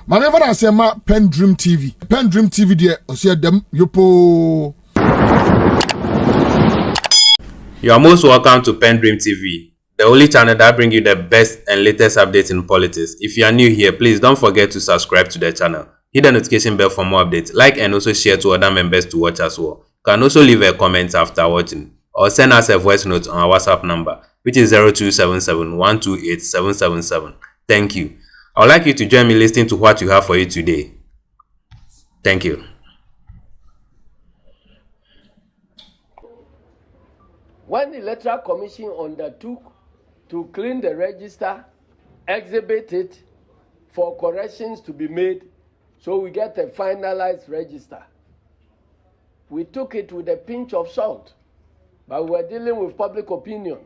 Manever I say ma PENDREAM TV. PENDREAM TV there, Asiedu yopo. You are most welcome to PENDREAM TV, the only channel that brings you the best and latest updates in politics. If you are new here, please don't forget to subscribe to the channel. Hit the notification bell for more updates. Like and also share to other members to watch as well. You can also leave a comment after watching or send us a voice note on our WhatsApp number, which is 0277 128 777. Thank you. I would like you to join me listening to what we have for you today. Thank you. When the Electoral Commission undertook to clean the register, exhibit it for corrections to be made, so we get a finalized register. We took it with a pinch of salt, but we were dealing with public opinion.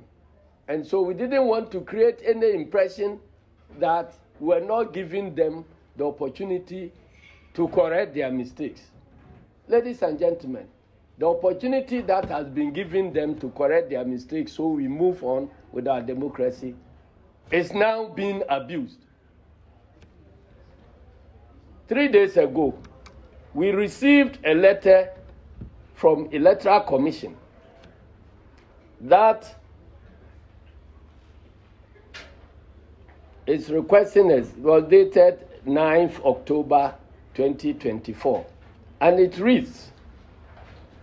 And so we didn't want to create any impression that we were not giving them the opportunity to correct their mistakes. Ladies and gentlemen, the opportunity that has been given them to correct their mistakes so we move on with our democracy is now being abused. 3 days ago, we received a letter from Electoral Commission that is requesting us. It was dated 9th October 2024, and it reads,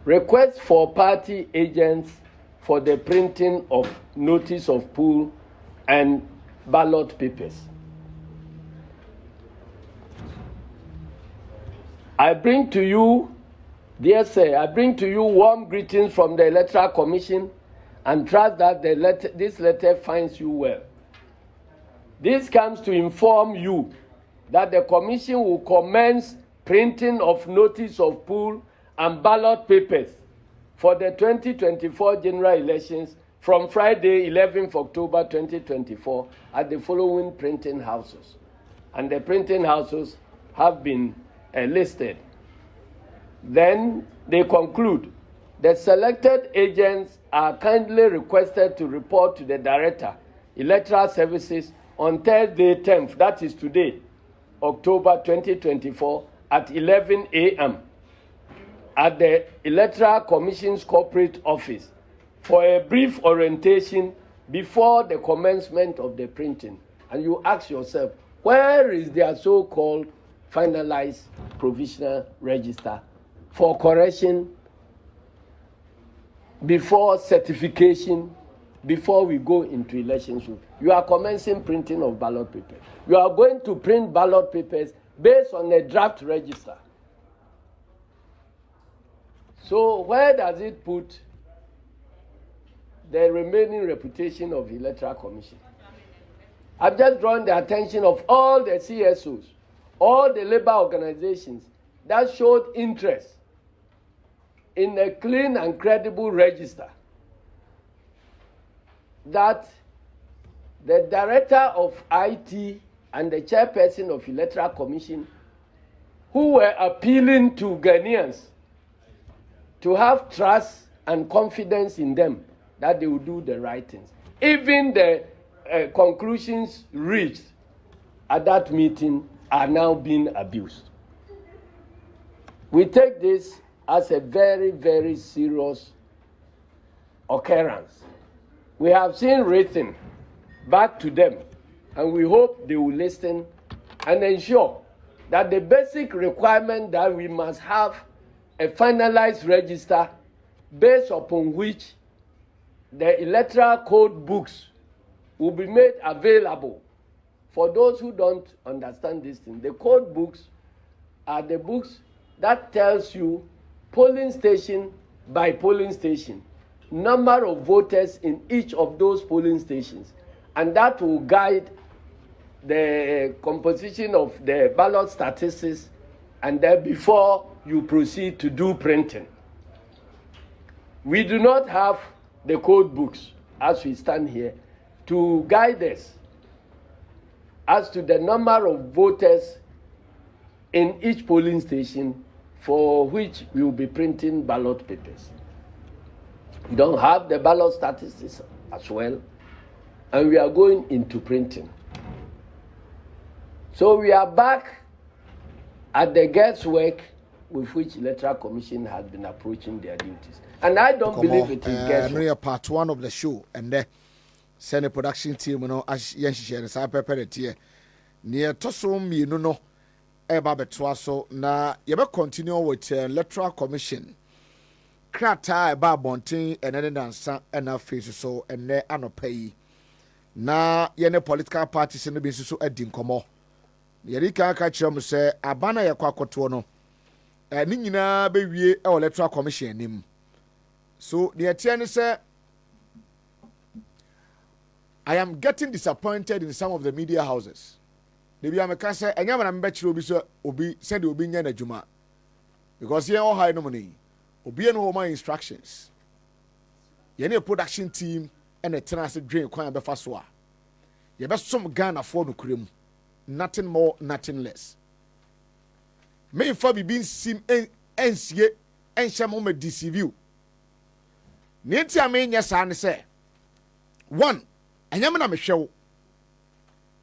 request for party agents for the printing of notice of pool and ballot papers. I bring to you, dear sir, I bring to you warm greetings from the Electoral Commission and trust that this letter finds you well. This comes to inform you that the Commission will commence printing of notice of pool and ballot papers for the 2024 general elections from Friday, 11th October 2024 at the following printing houses. And the printing houses have been listed. Then they conclude, the selected agents are kindly requested to report to the Director, Electoral Services, on Thursday 10th, that is today, October 2024, at 11 a.m. at the Electoral Commission's corporate office for a brief orientation before the commencement of the printing. And you ask yourself, where is their so-called finalized provisional register for correction before certification, before we go into elections? You are commencing printing of ballot papers. You are going to print ballot papers based on a draft register. So where does it put the remaining reputation of the Electoral Commission? I've just drawn the attention of all the CSOs, all the labor organizations that showed interest in a clean and credible register, that the Director of IT and the Chairperson of Electoral Commission, who were appealing to Ghanaians to have trust and confidence in them that they will do the right things. Even the conclusions reached at that meeting are now being abused. We take this as a very, very serious occurrence. We have seen written back to them, and we hope they will listen and ensure that the basic requirement that we must have a finalized register based upon which the electoral code books will be made available. For those who don't understand this thing, the code books are the books that tells you polling station by polling station, number of voters in each of those polling stations, and that will guide the composition of the ballot statistics, and then before you proceed to do printing. We do not have the code books as we stand here to guide us as to the number of voters in each polling station for which we will be printing ballot papers. We don't have the ballot statistics as well, and we are going into printing. So we are back at the guesswork with which Electoral Commission has been approaching their duties. And I don't believe it is guesswork. Part one of the show, and then send a production team, as Yanshi and Sa Pepper near Tosom, no, Ebabetwaso. Na Yaba continue with Electoral Commission. Krata Eba Bontin and then dancer and a face so and there are no pay. Na yene political parties in the business so edim komo. Yerika kachira say abana yakwa koto no. Ni nyina be wie e Electoral Commission nim. So the attorney say I am getting disappointed in some of the media houses. They be ameka say enya na mbechire obi so obi said obi nya na djuma. Because here all high no money. Obi no my instructions. Yene production team and a tenase drain kwan be fa so a. Ye be som Ghana for no kurem. Nothing more, nothing less. Me for be bin sim ensie enhye mo me deceive you. Nti a me nya sa ne say. One, enyam na me hwew.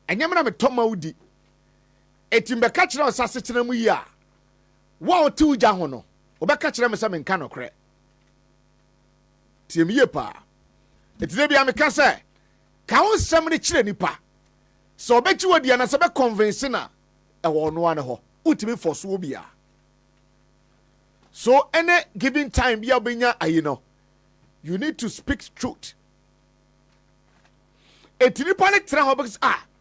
Enyam na me toma udi. Etimbe ka kire osase tena mu yi a. Wa oti uja ho no. Obeka kire me se me nka no kre. Tiem ye pa. Etide bia me ka se ka wo sem ne kire nipa. So obechi wodi ana se be convince na e wo no ane ho. Utimi force wo bia. So any given time bia obenya ayi no. You need to speak truth. Etini pa ne tra ho because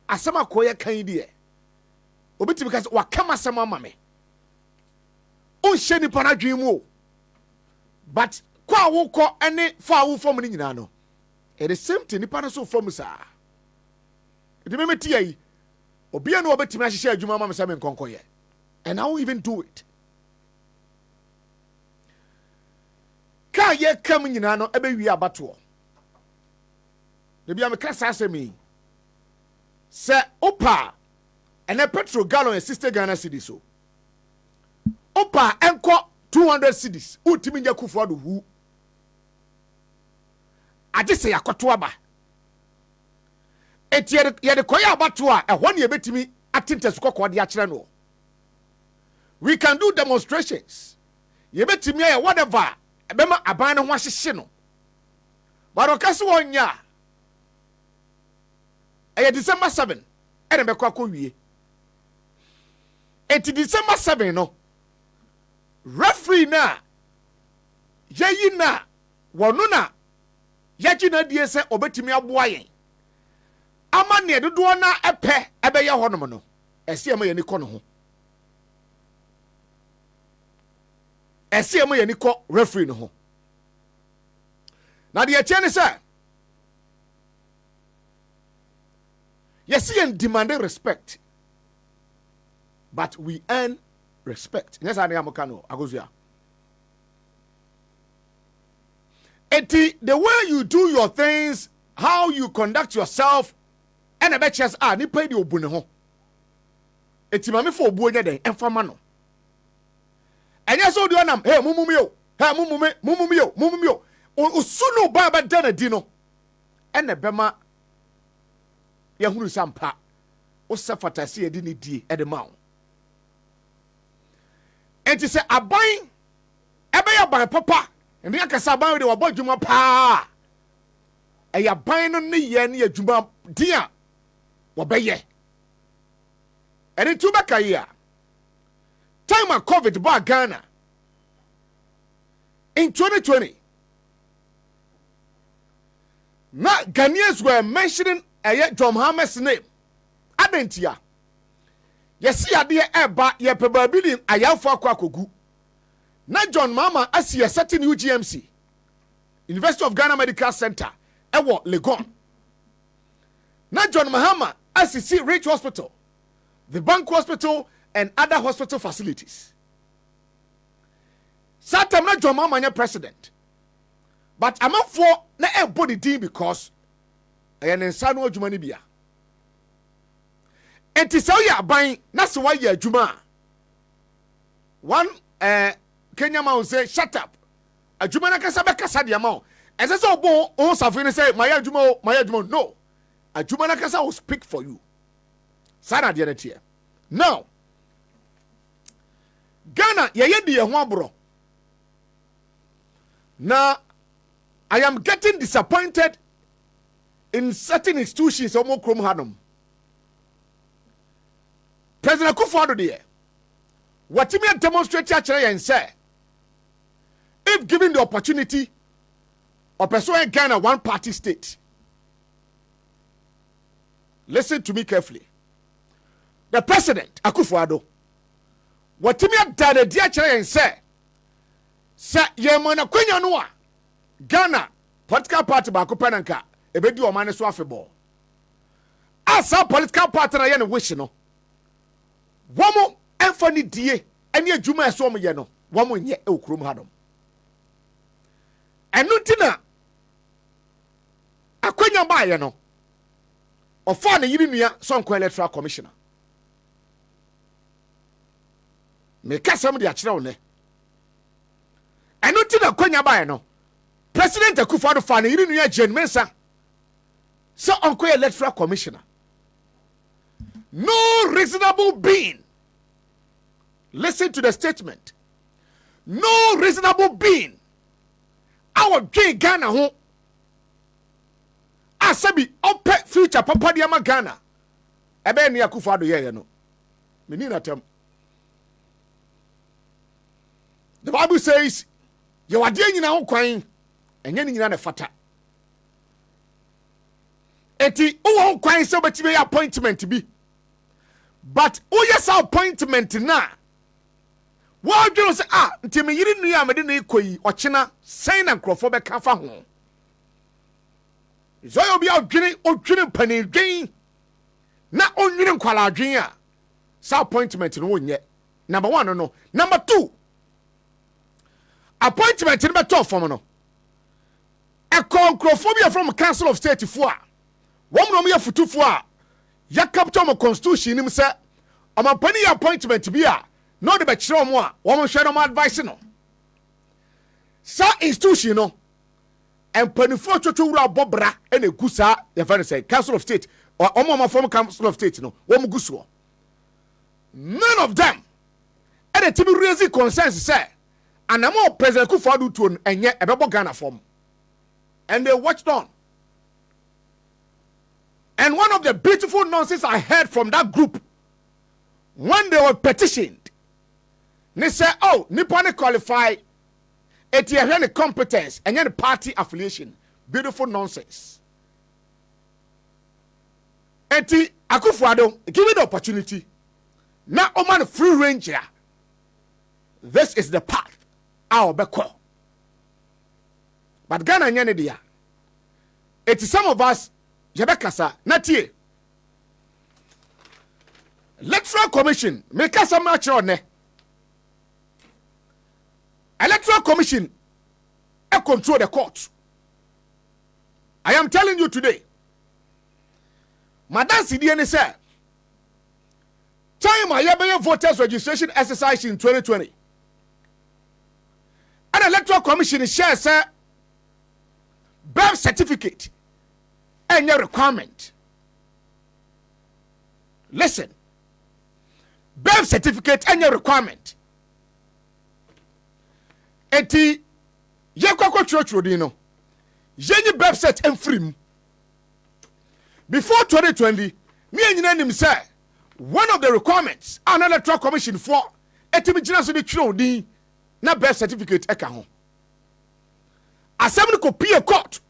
asema koye kan die. Obetimi ka se wa kama asema ma me. Unhye nipa na dwen mu. But kwa wo ko ene fa wo fom ni nyina no. It is same thing nipa na so fom sa. Edi me meti yi. Obi anu obetimi ahye adwuma ma me se me nkonkoye. And I won't even do it. Ka ye kam nyina no ebe wi abato. De bia me kasa asemi. Se opa ene petrol gallon 60 Ghana cedis so. Opa enko 200 cedis. Utimi nya kufu ado hu. Ade se yakoto aba. Eti ye de koya abato a ehwo ne ebetimi atinte sukoko de a kire no. We can do demonstrations. Ye betimi ya whatever. Ebema aban no ho ahyehye no. But okase wonya. December 7. Ene be kwa wie. Eti December 7 no. Referee na yeyi na wono na yeji na die se obetimi aboa yen. Ama ne dodo na epe ebe ye honom no. Ese ma ye ni ko no ho. Ese mo ye ni ko referee no ho. Na de eche ne say yes yen demanding respect, but we earn respect. Yes I am kano agozua. Eti the way you do your things, how you conduct yourself, and about chess ni pay the obune ho. Eti mame for obu nya den enfama no. Enya so di onam hey mumumio hey mumumio usunu baba dana di no ene bema ye hunu sampa o safata se edi ni die e de ma wo enti se aban ebe ya ban papa emi akasa aban de wabo dwuma pa e ya ban no ne ye ne adwuma dia wo beye eni tuba kaya time of COVID by Ghana in 2020. Now Ghanaians were mentioning John Maham's name. Adentia. Yes, ya dear eba ye pebabilin ayafo akwakogu. Na John Mahama asi a certain UGMC, University of Ghana Medical Center, ewo Legon. Na John Mahama asi Rich Hospital, the Bank Hospital, and other hospital facilities. Satam na John Mahama president. But I'm not for na everybody team because I am in Sano Jumanibia. And Tisaya buying that's why you're Juma. One Kenya man say, shut up. A Jumana Casabe Casadiamo. As I saw bon on Safina say, Maya Jumo, no. A Jumana Casa will speak for you. Sana Dianetia. Now, Ghana yeye di ye ho abro. Now I am getting disappointed in certain institutions omo krom hanom. President Akufo-Addo de what me demonstrate actually and say if given the opportunity or pursue Ghana one party state. Listen to me carefully. The president Akufo-Addo what me done the actually and say ye mana kwenya no a Ghana political party ba ko penanka ebedi o mane so afebol asa political party na ye no wish no womo enfani die ene adwuma eso mo ye no womo nye e okrom ha no enu tina akwenya ba ye no ofa na yiri nua sonko electoral commissioner me kasam de akire wo ne enu tina akwenya ba ye no President Akufo-Addo fa na yiri nua Jen Mensa so onko electoral commissioner. No reasonable being, listen to the statement, no reasonable being our gay Ghana ho asabi ope future papa diama Ghana ebe ni Akufo-Addo ye no meni na tem. The Bible says ye wade nyina ho kwan enye ni nyina na fata eti uwo kwan se betime appointment bi but yes appointment na wa dwero se nti me yiri nua me de na ikoyi ochina sen na nkrofo be ka fa ho zo yo bi odwene pani dwen na onwene nkwala adwen a sa appointment no wonye. Number 1 no. Number 2 appointment no be to form no a concrophobia from Council of State for one me futu for ya capture mo constitution nim say amapani appointment bia no de be kire mo a wo mo hwe no advice no sa institution no empanifo twotwo wura bobra ene gusa ya fa say Council of State or omo from Council of State no wo mo guso none of them ene timi raise consensus say anamo President Akufo-Addo to enye ebebo Ghana form. And they watched on. And one of the beautiful nonsense I heard from that group when they were petitioned, they said, oh, Nippon qualify, it any competence and any party affiliation. Beautiful nonsense. Eti Akufo-Addo, give it the opportunity. Now, Oman free ranger. This is the path. Our beko. But Ghana nyane dia. It is some of us Jebekasa natie. Electoral Commission make us some match on ne. Electoral Commission control the court. I am telling you today. Madam CDN said time I voters registration exercise in 2020. An Electoral Commission shares birth certificate and your requirement. Listen, birth certificate and your requirement. Eti ye kwakwa church rodino. Yenyi birth cert and free. Before 2020, me and you say one of the requirements an Electoral Commission for eti mi jina so de tro din na birth certificate eka ho. Assembly could be a court,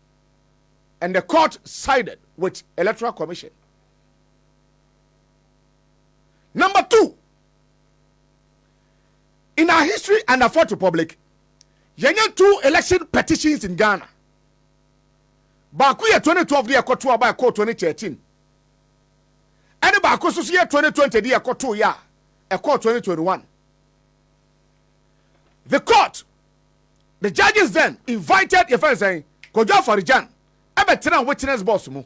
and the court sided with Electoral Commission. Number 2, in our history and our Fourth Republic, there are 2 election petitions in Ghana. Baku year 2012 year court by court 2013. And baku so year 2020 year court year a court 2021. The court. The judges then invited your friend saying, Kojo Farijan, Ebetina witness boss mu.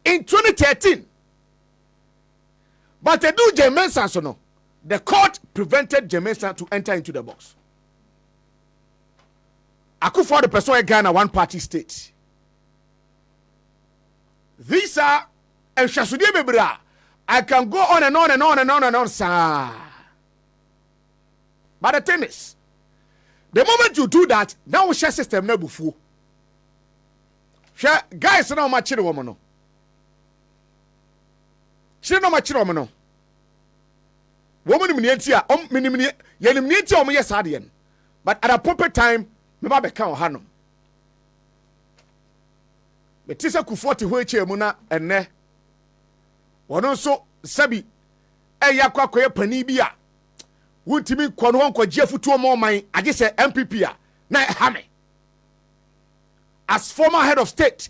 In 2013, but they do Jemensa so no. The court prevented Jemensa to enter into the box. Akufo-Addo person Ghana one party state. These are and Shasudie Bebra. I can go on and on and on and on and on, sir. But the thing is, the moment you do that, now we share system na bufu. Share guys na ma chire wo mo no. Chire no ma chire wo no. Wo mo ni enti a minim ni ye ni enti o mo yes ade en. But at a proper time, me ba be kan o hanom. Me tisa ku 40 ho eche mu na enne. Wono so sabi yakwakoye pani bi a wuntimi kɔ no nkɔgye afutuo mo man age sɛ NPP a na hame as former head of state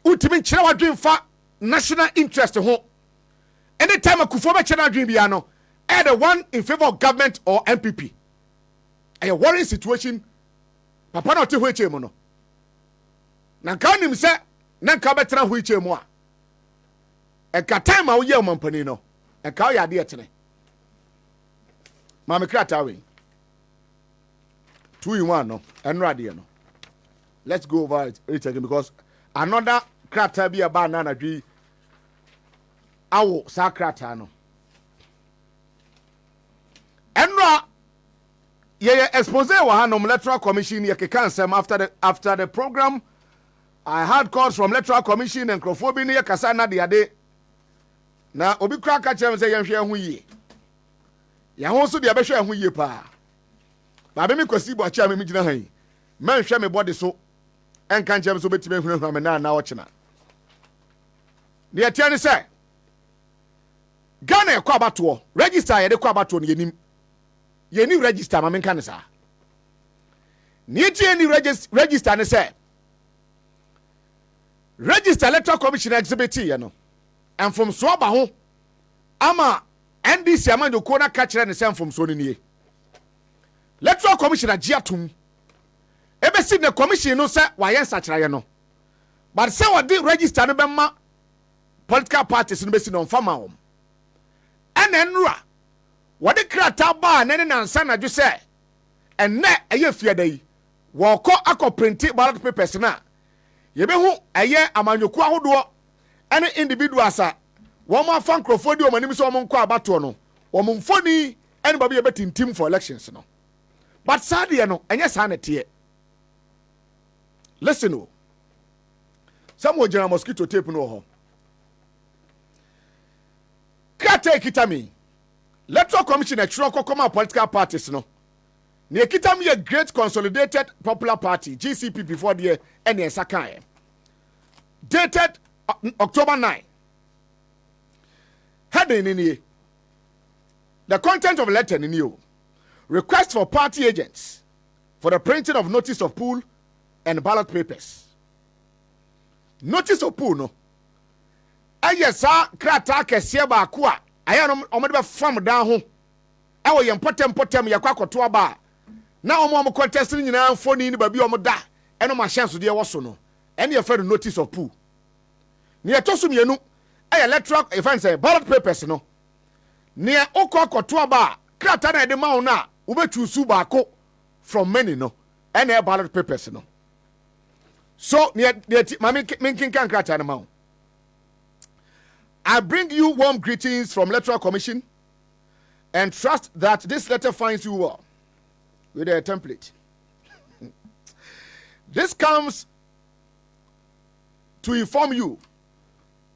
wuntimi kyerɛ wadwen fa national interest ho anytime akufo be kyerɛ wadwen bia no the one in favor of government or NPP a worrying situation papa na ɔte ho ekyɛ mu no na nka nim sɛ na nka bɛtena ho ekyɛ mu a ɛka time a woyɛ ɔmampani no ɛka woyɛ ade ɛtene Mami krata we 2-in-1 no enrade no. Let's go over it again because another krata bi aba na dwi awo sa krata no. Enra ye expose wa hanom Electoral Commission ye keka nsem after the program I had calls from Electoral Commission and Crofobia ne kasa na de ade na obi kra ka kyerem say yenhwe ho yie. Ya ho so de abehwe ho yie pa. Ba be me kwasi bo acha me gina han. Man hwe me body so enka nkyem so betime hunahuna me na o chena. De atia ne say Ghana e kwa abato register ye de kwa abato no yenim. Yenim register ma me nka ne sa. Ne tie ni register ne say register Electoral Commission exhibit ye no. And from so ba ho ama NDC amando ko na ka kire ne sem from so ni Electoral Commission agiatum ebe si the commission no say wa yen sachiraye no but say what the register no be ma political parties no be si no fama hom enenra what the krata ba ne nansa na dwo say enne eye fiada yi wo ko akoprinti ballot papers na ye be hu eye amanyoku ahodo ene individuals a woman fan crofodi o manim so mo nkọ abato no wo mo mfoni ene ba be betintim for elections no but sadie no enye sa na tie listen o some wo jira mosquito tape no ho kata ekitami Electoral Commission e chiro kokoma political parties no ne ekitami a Great Consolidated Popular Party GCP before the ene sakan dated October 9. Heading in here. The content of the letter in you. Request for party agents for the printing of notice of pool and ballot papers. Notice of pool no. Ayesa krata kese ba ko a aya no omode be fam dan ho. Ewo ye potem yakwa koto aba. Na omo contest ni nyina mfoni ni ba bi omo da. Eno ma chance de wo so no. Ene ye fa notice of pool. Ni etoso mienu electoral event say ballot papers no ne okokoto aba krata na de ma na ubechusu baako from many no ene ballot papers no so ne mami minkin kan krata na ma I bring you warm greetings from Electoral Commission and trust that this letter finds you well with a template. This comes to inform you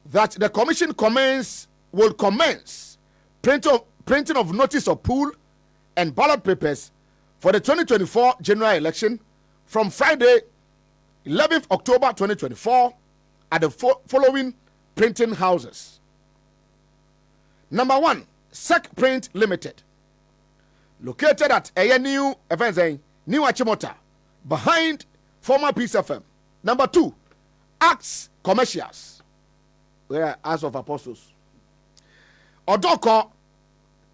that the commission will commence printing of notice of pool and ballot papers for the 2024 general election from Friday, 11th October 2024 at the following printing houses. Number 1, Sec Print Limited, located at New Achimota, behind former Peace FM. Number 2, Acts Commercials, where House of Apostles. Odoko,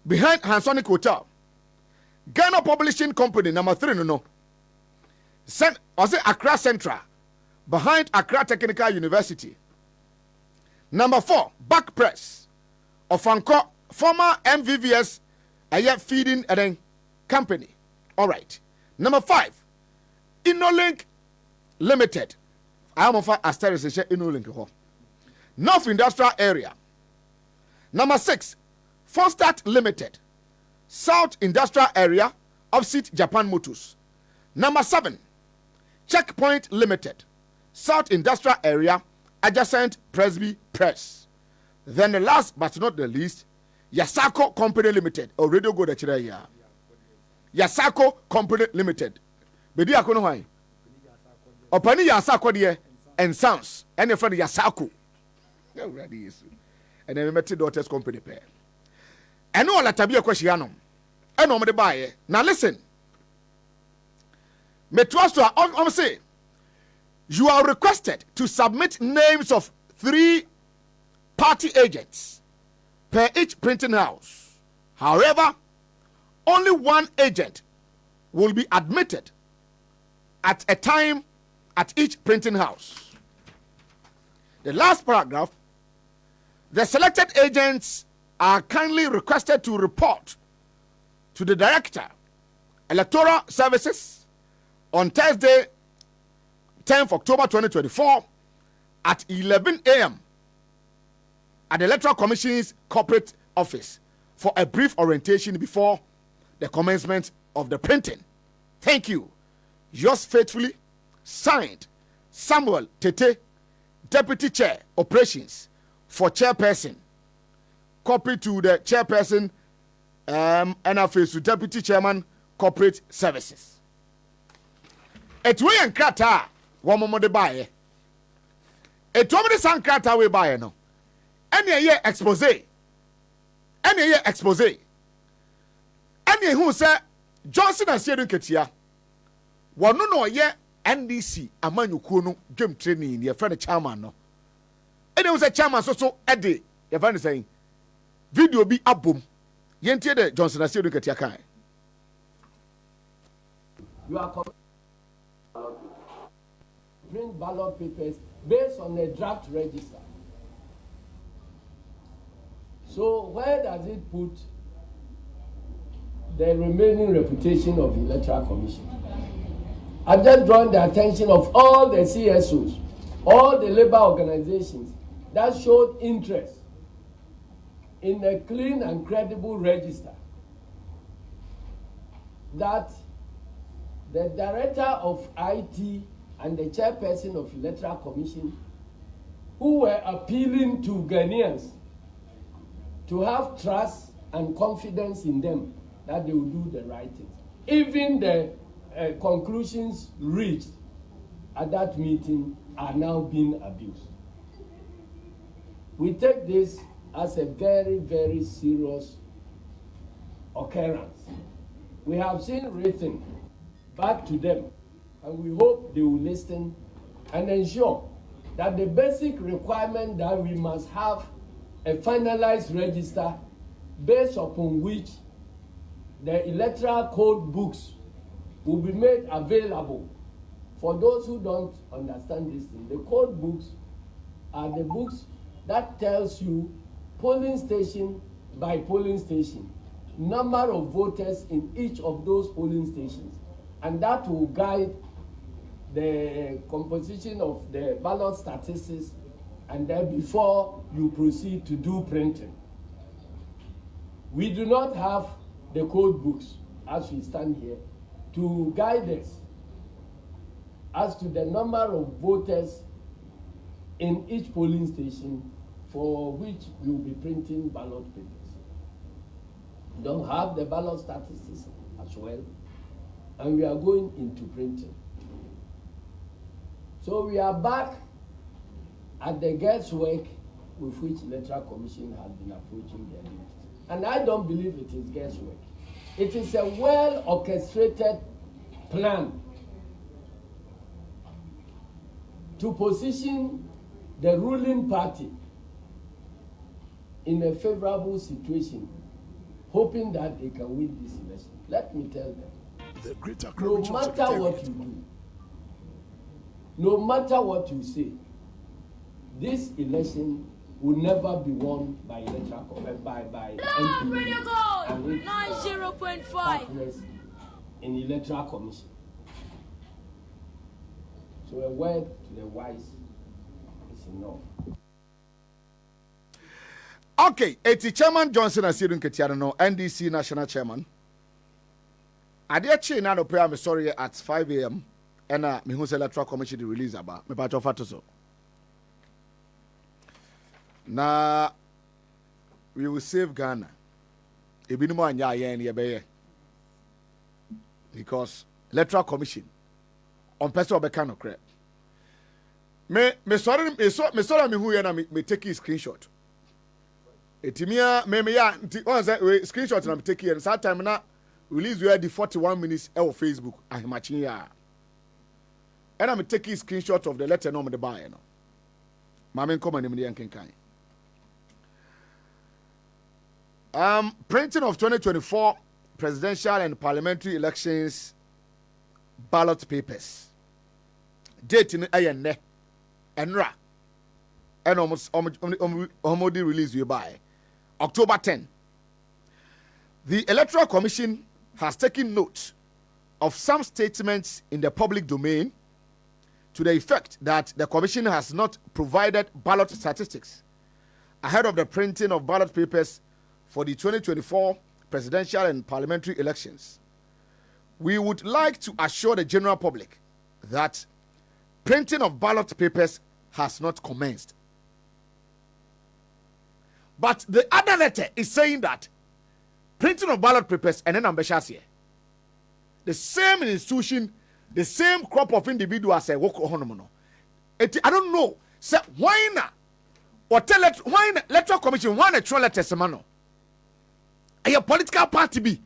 behind Hansonic Hotel. Ghana Publishing Company, number 3, no. Accra Central, behind Accra Technical University. Number 4, Back Press, Ofanko, former MVVS feeding company. All right. Number 5, InnoLink Limited. I am of Asteris InnoLink. North Industrial Area. Number 6, Forstat Limited, South Industrial Area, opposite Japan Motors. Number 7, Checkpoint Limited, South Industrial Area, adjacent Presby Press. Then the last but not the least, Yasako Company Limited. Already go the chira here. Yasako Company Limited. Bedi akono hwan. Opani Yasako de and Sons. And your friend Yasako. Already is. And then met daughters company pair. And all that be a question. And no buy. Now listen. I'm say you are requested to submit names of 3 party agents per each printing house. However, only 1 agent will be admitted at a time at each printing house. The last paragraph, the selected agents are kindly requested to report to the Director, Electoral Services, on Thursday, 10th October 2024 at 11 a.m. at the Electoral Commission's corporate office for a brief orientation before the commencement of the printing. Thank you. Yours faithfully, signed, Samuel Tete, Deputy Chair, Operations for Chairperson. Copy to the Chairperson, NFA to Deputy Chairman, Corporate Services. Etwe nkrata wo momo de bae. Etwe me san nkrata we bae no. Ene ye expose. Ene ye expose. Ene hu se Johnson Asiedu Nketia. Wono no ye NDC amanyukuo no dwem training ye friend chairman no. Ene hu se chairman so ede ye friend saying video bi abom. Ye ntie de Johnson Asiedu Nketia kan. You are print ballot papers based on a draft register. So where does it put the remaining reputation of the Electoral Commission? I've just drawn the attention of all the CSOs, all the labor organizations that showed interest in a clean and credible register, that the Director of IT and the Chairperson of Electoral Commission, who were appealing to Ghanaians to have trust and confidence in them that they will do the right thing. Even the conclusions reached at that meeting are now being abused. We take this as a very, very serious occurrence. We have seen written back to them, and we hope they will listen and ensure that the basic requirement that we must have a finalized register based upon which the electoral code books will be made available for those who don't understand this thing. The code books are the books that tells you polling station by polling station, number of voters in each of those polling stations, and that will guide the composition of the ballot statistics, and then before you proceed to do printing. We do not have the code books as we stand here to guide us as to the number of voters in each polling station for which we will be printing ballot papers. We don't have the ballot statistics as well, and we are going into printing. So we are back at the guesswork with which Electoral Commission has been approaching their duties. And I don't believe it is guesswork. It is a well-orchestrated plan to position the ruling party in a favorable situation, hoping that they can win this election. Let me tell them, no matter what you do, no matter what you say, this election will never be won by Electoral by NPP and 90.5 partners in the Electoral Commission. So a word to the wise is enough. Okay, it's Chairman Johnson Asiedu Nketia no NDC National Chairman. Adeɛ na no prayer me sorry at 5 a.m. and me who Electoral Commission the release about me part of so. Na we will save Ghana. Ebi no anya yen ye beye. Because Electoral Commission on person obeka no crap. Me sorry me who na me take a screenshot. Etimia me ya on say screenshot na me take here. That time na release we the 41 minutes on Facebook ahimachin ya. And I'm taking a screenshot of the letter no me the buy no. Mama come and me yankenkan. Printing of 2024 presidential and parliamentary elections ballot papers. Date in ayenne enra and almost release we by October 10. The Electoral Commission has taken note of some statements in the public domain to the effect that the Commission has not provided ballot statistics ahead of the printing of ballot papers for the 2024 presidential and parliamentary elections. We would like to assure the general public that printing of ballot papers has not commenced. But the other letter is saying that printing of ballot papers and then ambitious here. The same institution, the same crop of individuals say work on. I don't know. Say why not? Or tell it why not? Electoral Commission why not throw letters mano? A political party be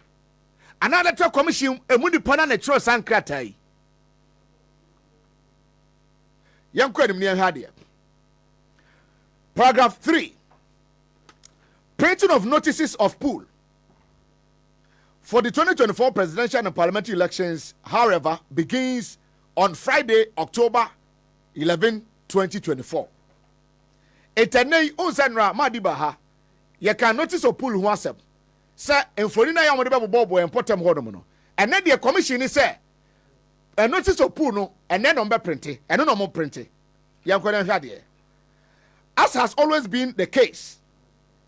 another Electoral Commission a mundi pana na throw sankratai. Young credit me hadia. Paragraph 3. Printing of notices of pool for the 2024 presidential and parliamentary elections, however, begins on Friday, October 11, 2024. Etenei unsanra madibaha ye can notice of pool who say enforina ya modebe bobo and potem hodomono. And then the commission is say a notice of pool no and then number printing and no more printing. As has always been the case.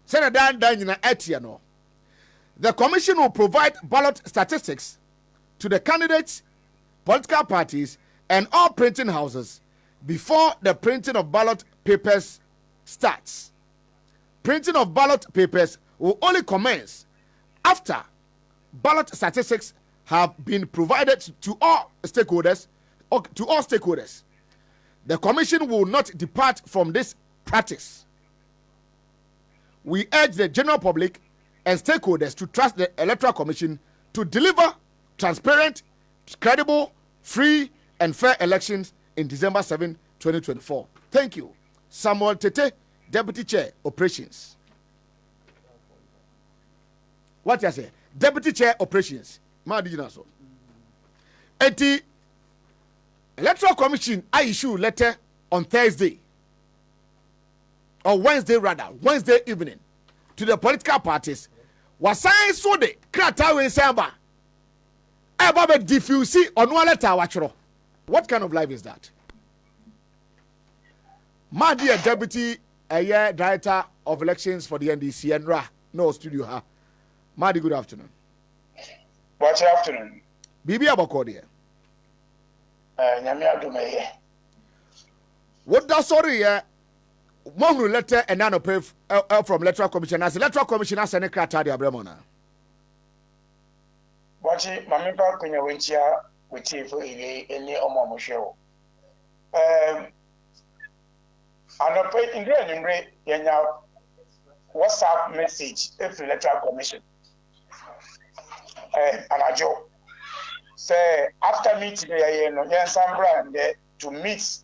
The commission will provide ballot statistics to the candidates, political parties, and all printing houses before the printing of ballot papers starts. Printing of ballot papers will only commence after ballot statistics have been provided to all stakeholders. The commission will not depart from this practice. We urge the general public and stakeholders to trust the Electoral Commission to deliver transparent, credible, free, and fair elections in December 7, 2024. Thank you. Samuel Tete, Deputy Chair, Operations. What you say? Deputy Chair, Operations. Ma did you know so? The Electoral Commission I issue letter on Thursday. Or Wednesday evening to the political parties was signed so the kratawe samba eba diffuse on one letter wachro. What kind of life is that? My dear Deputy Director of Elections for the NDC and no studio ha. Madi, good afternoon. Good afternoon. Bibi abakodi. Nyame adumeye. What that sorry one letter and none pay from Electoral Commission as Electoral Commission as any crata de Abremona. Watch Mamma Kunya Winchia with you for any Omo show. And I pay in the Yanya WhatsApp message if Electoral Commission. And I joke. Say after meeting the to meet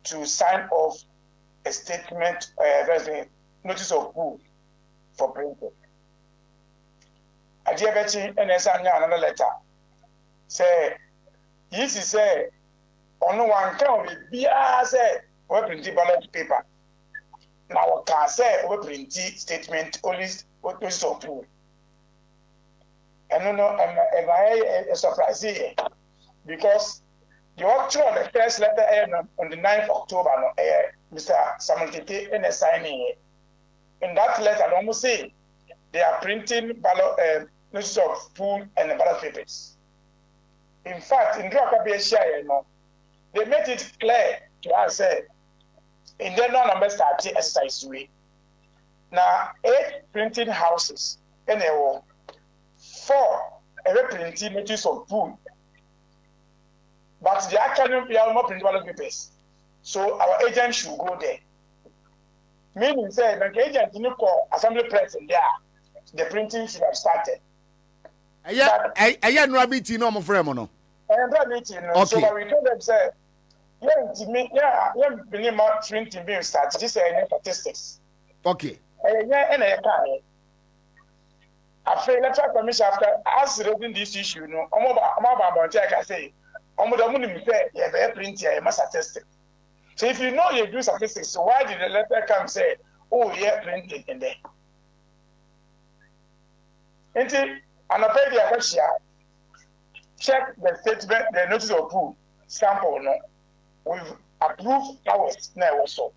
to sign off a statement, notice of pool for printing. I dear Betty and another letter. Say, yes, he say, on one can be say, we print ballot paper. Now, can say, we print statement only notice of pool. And no, am I a surprise here? Because the actual the first letter on the 9th of October, Mr. Samuel Tete and signing in that letter, they almost say they are printing ballot notice of pool and the ballot papers. In fact, in Draka, they made it clear to us in their non-number start exercise way. Now, 8 printing houses and 4 printing notice of pool. But the actual we are not printing ballot papers. So our agent should go there. Meaning, say, the agent didn't call assembly president there. The printing should have started. I no meeting no mo frame no. Meeting. Okay. So we told them say, believe my printing being started. This is statistics. Okay. After Electoral Commission, after us raising this issue, no, I say, statistics. So if you know you do statistics, so why did the letter come say, oh, yeah, printed in there? And I pay the question, check the statement, the notice of proof, sample, no, with approved hours now also.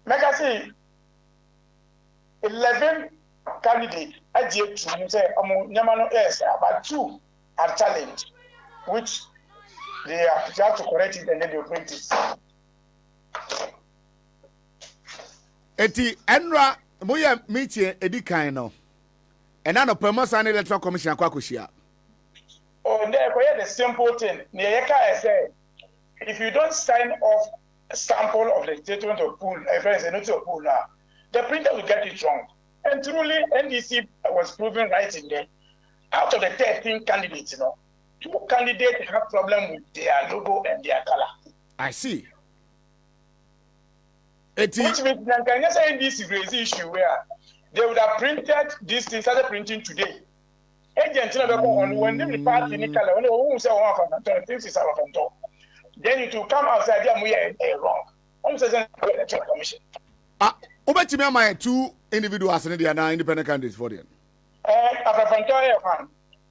Make I say, 11 candidates, I did to say, but 2 are challenged, which they have to correct it and then they print it. Eti enra moya meeting edikan no. And now the Permanent Electoral Commission akwakoshia. Oh, there the simple thing. I say, if you don't sign off a sample of the statement of pool, a notice of pool now, the printer will get it wrong. And truly, NDC was proven right in there. Out of the 13 candidates, 2 candidates have problem with their logo and their color. I see. Which means that can you say NDC raise issue where they would have printed this thing, started printing today. Agent when the party in color, when they say one from things is out of top. Then it will come outside them we are wrong. Almost as an Electoral Commission. Obetime my 2 individuals in the independent candidates for them.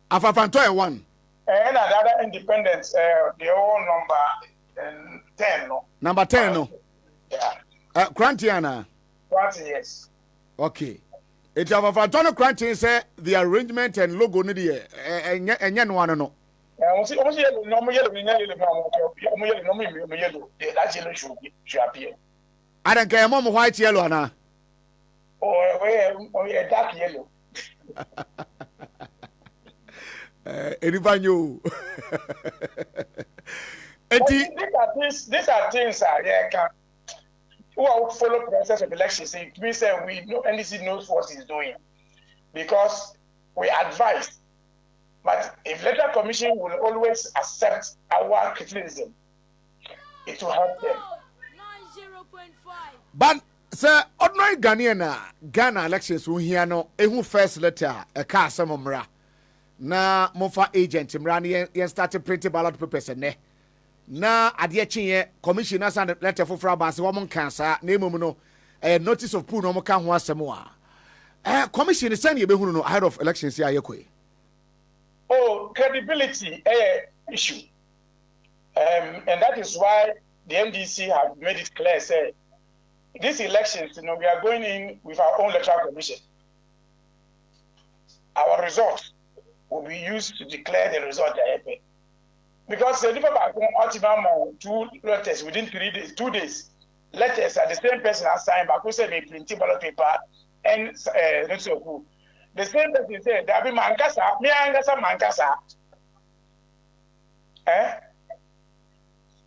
Afafanto 1. And another independent, the whole number 10. No? Number 10, no? Yeah. Krantiana. Kranti, yes. Okay. It's Afafanto Kranti say the arrangement and logo ni the and one no. Almost yellow, no yellow, that yellow should appear. I don't care, mom white yellow, Anna. Oh, dark yellow. Anybody knew? These are things who are follow process of elections. It means that we know NDC knows what he's doing because we advise. But if Electoral Commission will always accept our criticism, it will help them. But sir, ordinary Ghana elections will hear no first letter a car some mra. Na mofa agent mra yen started printing ballot papers ne. Na adie chinye commissioners and letter for frabas woman cancer name no notice of pool no mo kan ho asem a. Commission send ye be hunu no ahead of elections here yekwe. Oh, credibility issue. And that is why the NDC have made it clear say these elections, we are going in with our own electoral commission. Our results will be used to declare the result that because the people back home 2 letters within 3 days, 2 days, letters are the same person has signed back who said they printed ballot paper and notice of who. The same person said there be mankasa, me angasa mankasa.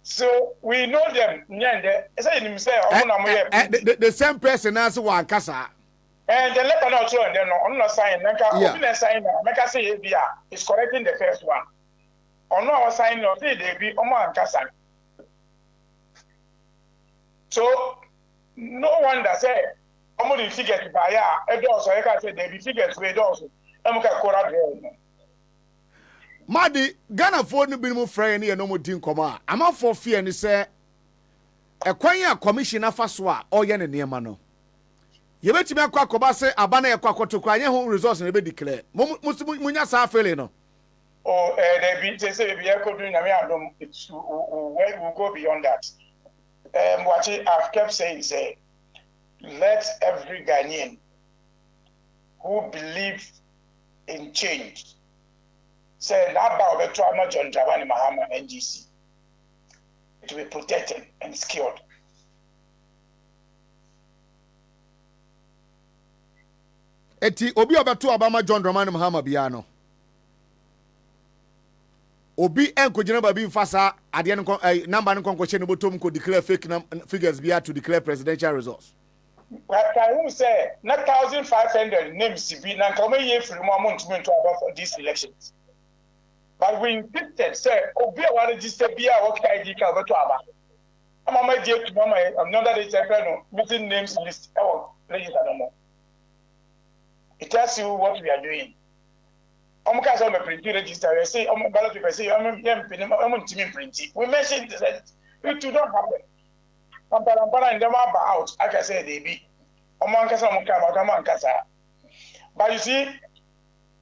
So we know them. The same person as one casa. And the letter not show and then on not sign. Sign. Make us say it's correcting the first one. On no sign no say they be Omo and Casa. So no one that say Omo the figure to buy a also I can say they be figures we also. Madi Ghana for no be mo friend no mo din koma. Ama for fear ni say e kwan ya commissioner faso a oye ne niema no. Ye betimi akwa akoba say abana ye kwa akoto kwa nye ho resource na be declare. Munya sa afele no. Oh, they be say be ekodu na me adom it's we will go beyond that. What I've kept saying say let every Ghanaian who believes in change say that about the John Dramani Mahama NGC. It will be protected and secured. Eti obi obeto Obama John Dramani Mahama biano. Obi enkojina babi mfasa ade number nko kwehye ne botom ko declare fake figures bia to declare presidential results. Like I will say, not 1,500 names to be now come here from one to about for these elections. But we insisted, say, Obi wa register bia what ID ka to aba. I'm my dear to mama another day meeting names list. Register no more. It tells you what we are doing. I'm going to print register. I say, I'm ballot paper. Say, I'm print. We mentioned that it do not happen. I'm and them out. Like I said, they be. But you see,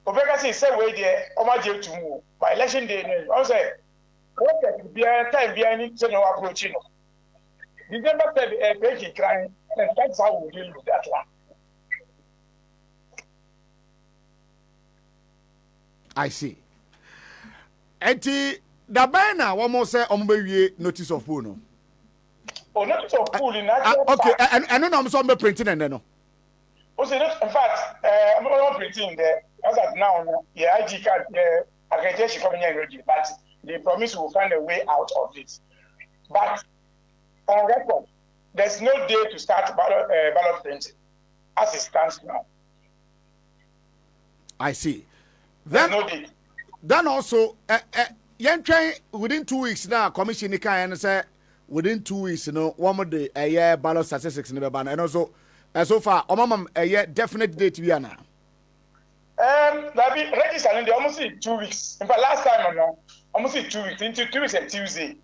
Obeka say way there, Omaje to move. By election day, I say, what can be a time behind it? No approaching. December 3rd, a crying, and that's how we deal with that one. I see. Eti da bana one more say ombewie notice of pool no. Oh, notice of pool in that. Okay, and no I'm so printing and no. Oh, say in fact, I'm not printing there. As of now, yeah, IG card, accreditation coming here already, but they promise will find a way out of it. But on record, there's no day to start ballot printing as it stands now. I see. Then also, within 2 weeks now, Commission can say within 2 weeks, you know, one more day a year ballot statistics in the ban, and also so far, a year definite date we are now. That be registered in the almost 2 weeks. In fact, last time I know, almost 2 weeks. Into 2 weeks and Tuesday.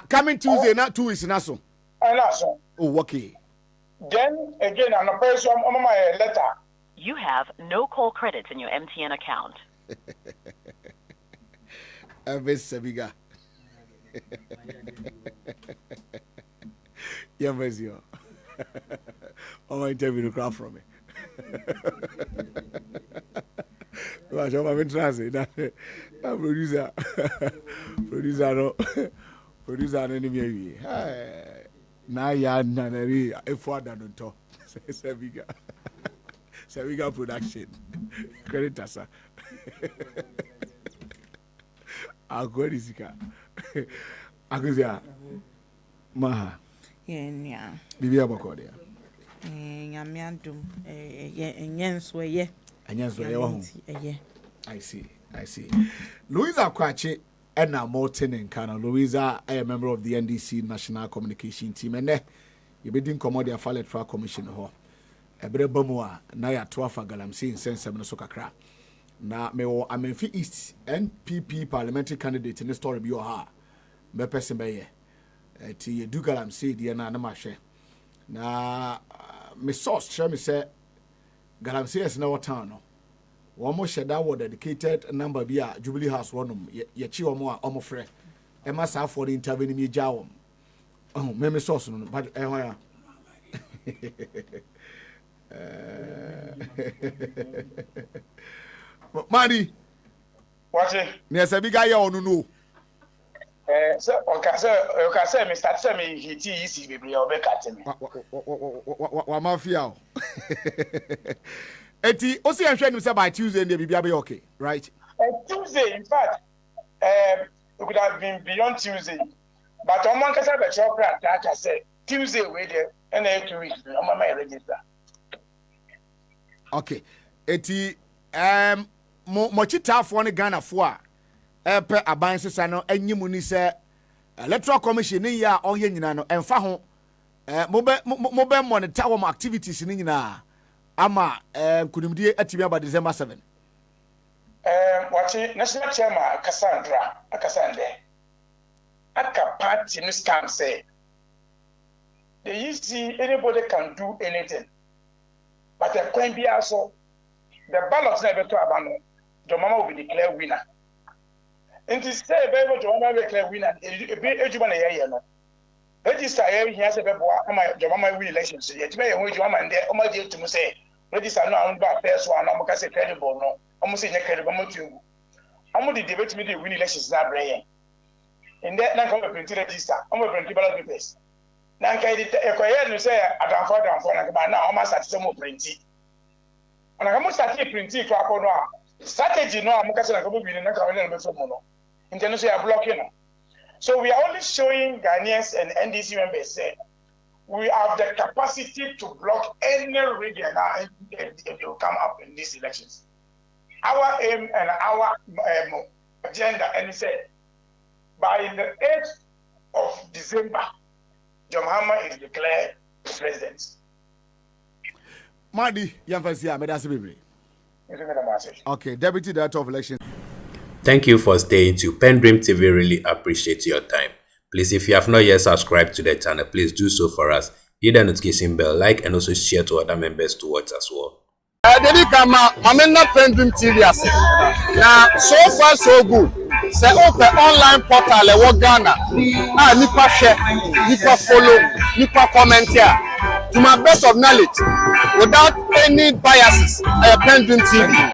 Coming Tuesday, not 2 weeks, and so. Oh, okay. Then again, I'm a person on my letter. You have no call credits in your MTN account. Sabiga. Yeah, Monsieur. Oh, my interview to crowd from me. Well, I'm in transit. Producer, enemy. Now, ya nanary, a father don't talk. Sabiga. Sabiga production. Credit us. I'll go to Zika. Akuzia. Maha. Yeah. Bibi abokodia. Nyamiandum. Enyenso ye. I see. Louisa Kwache and Morton and Kana. Louisa, a member of the NDC National Communication Team, and you be doing Commodia Electoral Commission Hall. Ebre Bamua, Naya Twafa Galamsi in Sense Sokakra. Na me Amenfi East NPP parliamentary candidate in the story be ha. Me person be ye. Ti du Galamsi di na na mahwe. Na me source share me say Galamsi is na town no. One more sheda wo dedicated number be a Jubilee House wonum ye chi omo a omo frɛ. E ma sa for the intervene me jawom. Oh, me source no but e ho ya. Madi, what it? Yes, a big guy on no. So, okay, sir, me start me he easy baby or be cutting me. What mafia? Eti, Osi and Shen say by Tuesday and the be okay, right? Tuesday, in fact, it could have been beyond Tuesday. But on one case, I chocolate, like I said, Tuesday, wait there, and 2 weeks, I'm my register. Okay, eti, mochita for ne Ghana for pe aban sesa no anyimu ni se electoral commission ni ya onye nyina no emfa ho mobe monitor wo activities ni nyina ama kunimdie atimi aba December 7 what national chairman Cassandra Akasande aka party no stand say they see anybody can do anything but the coin be also the ballot never to abano the mama will be declared winner. And to say very much one declare winner, it be ejuma na ye no. register here say bebo ama jomama we elections ye time ye ho jomama nde o ma je tumu say register no am ba first one am ka say credible no am say nya credible mo tugu am di debate me dey win elections na breye inde na ka print register am print ballot papers na ka di e ko ye no say adanfo na ba na o ma start say mo print ana ka mo start print ko akono a strategy no am ka say na ka bo bi na ka wele na be fo mo no inde say blocking no. So we are only showing Ghanaians and NDC members say we have the capacity to block any region that will come up in these elections. Our aim and our agenda, and say by the 8th of December, John Mahama is declared president. Madi, okay, Deputy Director of Elections. Thank you for staying tuned. PENDREAM TV really appreciates your time. Please, if you have not yet subscribed to the channel, please do so for us. Hit the notification bell, like, and also share to other members to watch as well. PENDREAM TV now, so far so good. Say open online portal e Ghana. Nipa share, nipa follow, nipa comment here. To my best of knowledge, without any biases, PENDREAM TV.